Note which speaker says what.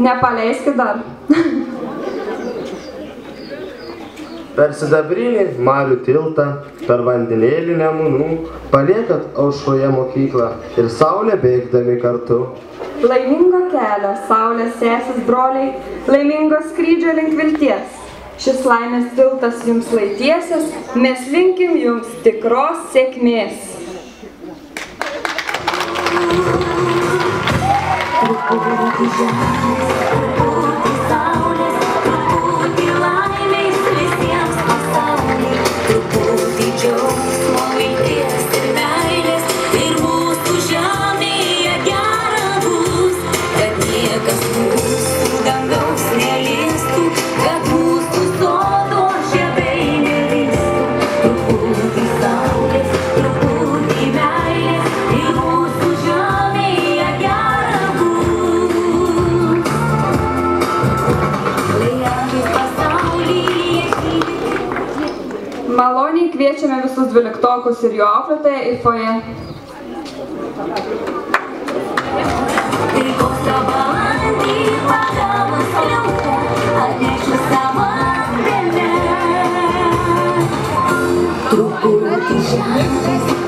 Speaker 1: Nepaleiskit dar.
Speaker 2: Per sidabrinį marių tiltą, per vandenėlį Nemunų, paliekat aušroje mokyklą ir saulė bėgdami kartu.
Speaker 1: Laimingo kelio, saulės sesės broliai, laimingo skrydžio link vilties. Šis laimės tiltas jums laitiesis, mes linkim jums tikros sėkmės. Maloniai kviečiame visus 12-okus ir jo auklėtoją į fojė.
Speaker 3: Truputį žemės